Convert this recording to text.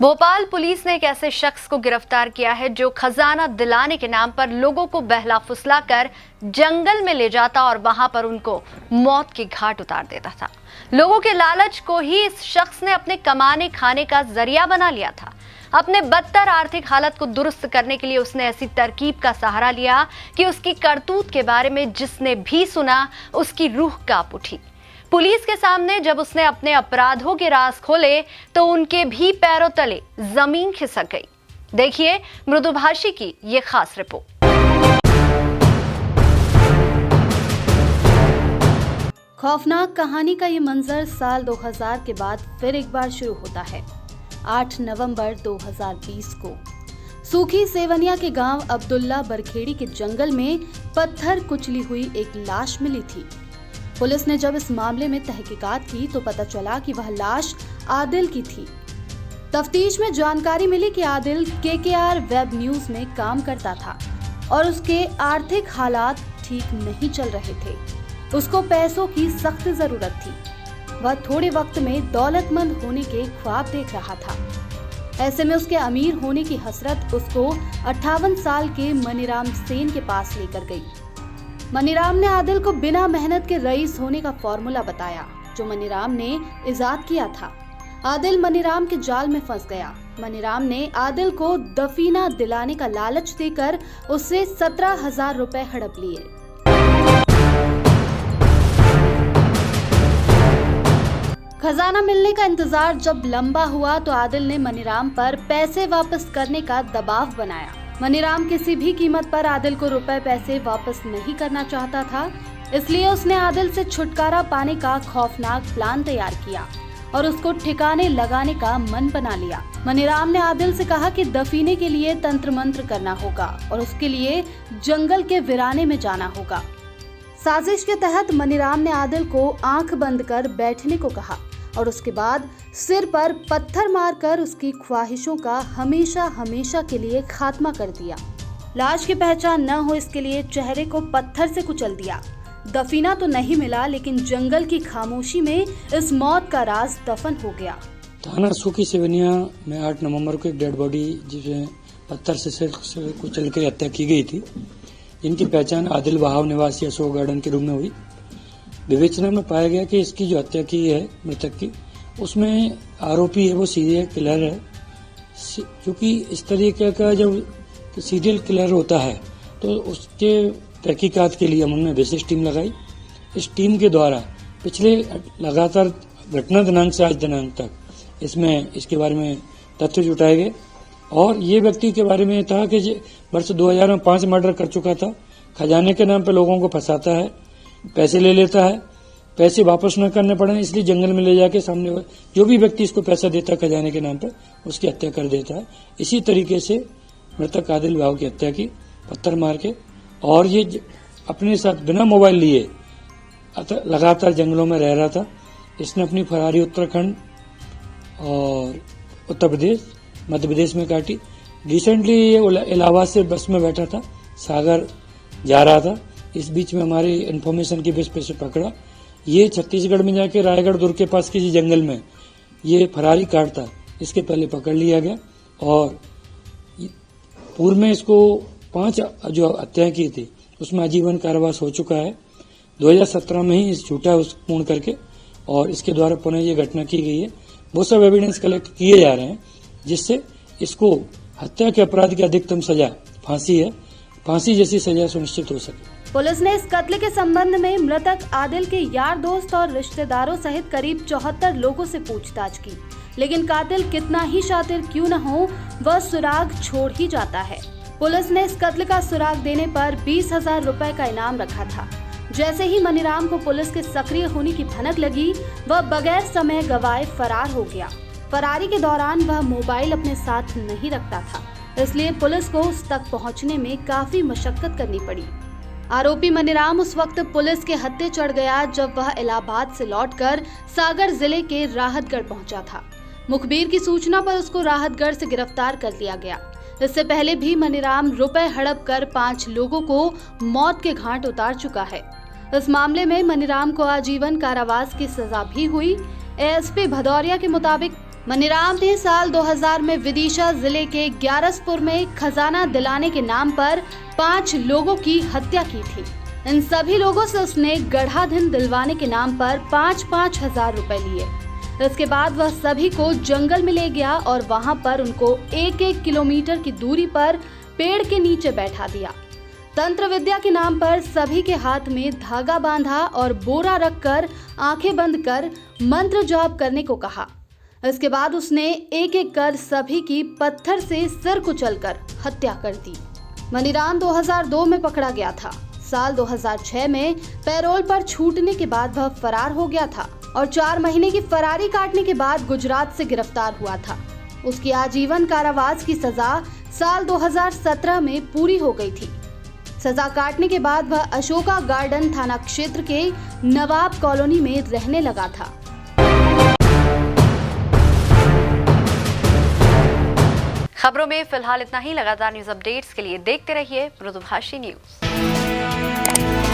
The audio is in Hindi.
भोपाल पुलिस ने एक ऐसे शख्स को गिरफ्तार किया है जो खजाना दिलाने के नाम पर लोगों को बहला फुसलाकर जंगल में ले जाता और वहां पर उनको मौत के घाट उतार देता था। लोगों के लालच को ही इस शख्स ने अपने कमाने खाने का जरिया बना लिया था। अपने बदतर आर्थिक हालत को दुरुस्त करने के लिए उसने ऐसी तरकीब का सहारा लिया कि उसकी करतूत के बारे में जिसने भी सुना उसकी रूह कांप उठी। पुलिस के सामने जब उसने अपने अपराधों के राज खोले तो उनके भी पैरों तले जमीन खिसक गई। देखिए मृदुभाषी की ये खास रिपोर्ट। खौफनाक कहानी का ये मंजर साल 2000 के बाद फिर एक बार शुरू होता है। 8 नवंबर 2020 को सूखी सेवनिया के गांव अब्दुल्ला बरखेड़ी के जंगल में पत्थर कुचली हुई एक लाश मिली थी। पुलिस ने जब इस मामले में तहकीकात की तो पता चला कि वह लाश आदिल की थी। तफ्तीश में जानकारी मिली कि आदिल KKR वेब न्यूज में काम करता था और उसके आर्थिक हालात ठीक नहीं चल रहे थे। उसको पैसों की सख्त जरूरत थी। वह थोड़े वक्त में दौलतमंद होने के ख्वाब देख रहा था। ऐसे में उसके अमीर होने की हसरत उसको 58 साल के मनीराम सेन के पास लेकर गई। मनीराम ने आदिल को बिना मेहनत के रईस होने का फॉर्मूला बताया जो मनीराम ने इजाद किया था। आदिल मनीराम के जाल में फंस गया। मनीराम ने आदिल को दफीना दिलाने का लालच देकर उससे 17,000 रुपए हड़प लिए। खजाना मिलने का इंतजार जब लंबा हुआ तो आदिल ने मनीराम पर पैसे वापस करने का दबाव बनाया। मनीराम किसी भी कीमत पर आदिल को रुपए पैसे वापस नहीं करना चाहता था, इसलिए उसने आदिल से छुटकारा पाने का खौफनाक प्लान तैयार किया और उसको ठिकाने लगाने का मन बना लिया। मनीराम ने आदिल से कहा कि दफीने के लिए तंत्र मंत्र करना होगा और उसके लिए जंगल के वीराने में जाना होगा। साजिश के तहत मनीराम ने आदिल को आंख बंद कर बैठने को कहा और उसके बाद सिर पर पत्थर मारकर उसकी ख्वाहिशों का हमेशा हमेशा के लिए खात्मा कर दिया। लाश की पहचान न हो इसके लिए चेहरे को पत्थर से कुचल दिया। दफीना तो नहीं मिला लेकिन जंगल की खामोशी में इस मौत का राज दफन हो गया। थाना सूखी सेवनिया में 8 नवंबर को एक डेड बॉडी जिसे पत्थर से कुचल कर हत्या की गई थी। इनकी पहचान आदिल बहाव निवासी अशोक गार्डन के रूप में हुई। विवेचना में पाया गया कि इसकी जो हत्या की है मृतक की, उसमें आरोपी है वो सीरियल किलर है। क्योंकि इस तरीके का जब सीरियल किलर होता है तो उसके तहकीकात के लिए हमने विशेष टीम लगाई। इस टीम के द्वारा पिछले लगातार घटना दिनांक से आज दिनांक तक इसके बारे में तथ्य जुटाए गए और ये व्यक्ति के बारे में था कि वर्ष 2000 में 5 मर्डर कर चुका था। खजाने के नाम पे लोगों को फंसाता है, पैसे ले लेता है, पैसे वापस न करने पड़े इसलिए जंगल में ले जाके सामने जो भी व्यक्ति इसको पैसा देता है खजाने के नाम पर उसकी हत्या कर देता है। इसी तरीके से मृतक आदिल बहाव की हत्या की पत्थर मार के और ये अपने साथ बिना मोबाइल लिए लगातार जंगलों में रह रहा था। इसने अपनी फरारी उत्तराखंड और उत्तर प्रदेश मध्य प्रदेश में काटी। रिसेंटली ये इलाहाबाद से बस में बैठा था, सागर जा रहा था। इस बीच में हमारी इन्फॉर्मेशन की बेस पे से पकड़ा। ये छत्तीसगढ़ में जाके रायगढ़ दुर्ग के पास किसी जंगल में ये फरारी काटता, इसके पहले पकड़ लिया गया और पूर्व में इसको 5 जो हत्याएं की थी उसमें आजीवन कारावास हो चुका है। 2017 में ही इस झूठा पूर्ण करके और इसके द्वारा पुनः ये घटना की गई है। वो सब एविडेंस कलेक्ट किए जा रहे हैं जिससे इसको हत्या के अपराध की अधिकतम सजा फांसी है, फांसी जैसी सजा सुनिश्चित हो सके। पुलिस ने इस कत्ल के संबंध में मृतक आदिल के यार दोस्त और रिश्तेदारों सहित करीब 74 लोगों से पूछताछ की, लेकिन कातिल कितना ही शातिर क्यों न हो वह सुराग छोड़ ही जाता है। पुलिस ने इस कत्ल का सुराग देने पर 20,000 रुपए का इनाम रखा था। जैसे ही मनीराम को पुलिस के सक्रिय होने की भनक लगी वह बगैर समय गवाए फरार हो गया। फरारी के दौरान वह मोबाइल अपने साथ नहीं रखता था, इसलिए पुलिस को उस तक पहुंचने में काफी मशक्कत करनी पड़ी। आरोपी मनीराम उस वक्त पुलिस के हत्थे चढ़ गया जब वह इलाहाबाद से लौटकर सागर जिले के राहतगढ़ पहुंचा था। मुखबिर की सूचना पर उसको राहतगढ़ से गिरफ्तार कर लिया गया। इससे पहले भी मनीराम रुपए हड़प कर 5 लोगों को मौत के घाट उतार चुका है। इस मामले में मनीराम को आजीवन कारावास की सजा भी हुई। एएसपी भदौरिया के मुताबिक मनीराम ने साल 2000 में विदिशा जिले के ग्यारसपुर में खजाना दिलाने के नाम पर 5 लोगों की हत्या की थी। इन सभी लोगों से उसने गढ़ा धन दिलवाने के नाम पर 5-5 हजार रुपए लिए। इसके बाद वह सभी को जंगल में ले गया और वहां पर उनको 1-1 किलोमीटर की दूरी पर पेड़ के नीचे बैठा दिया। तंत्र विद्या के नाम पर सभी के हाथ में धागा बांधा और बोरा रखकर आंखें बंद कर मंत्र जाप करने को कहा। इसके बाद उसने एक एक कर सभी की पत्थर से सिर कुचलकर हत्या कर दी। मनीराम 2002 में पकड़ा गया था। साल 2006 में पैरोल पर छूटने के बाद वह फरार हो गया था और 4 महीने की फरारी काटने के बाद गुजरात से गिरफ्तार हुआ था। उसकी आजीवन कारावास की सजा साल 2017 में पूरी हो गई थी। सजा काटने के बाद वह अशोका गार्डन थाना क्षेत्र के नवाब कॉलोनी में रहने लगा था। खबरों में फिलहाल इतना ही। लगातार न्यूज अपडेट्स के लिए देखते रहिए मृदुभाषी न्यूज।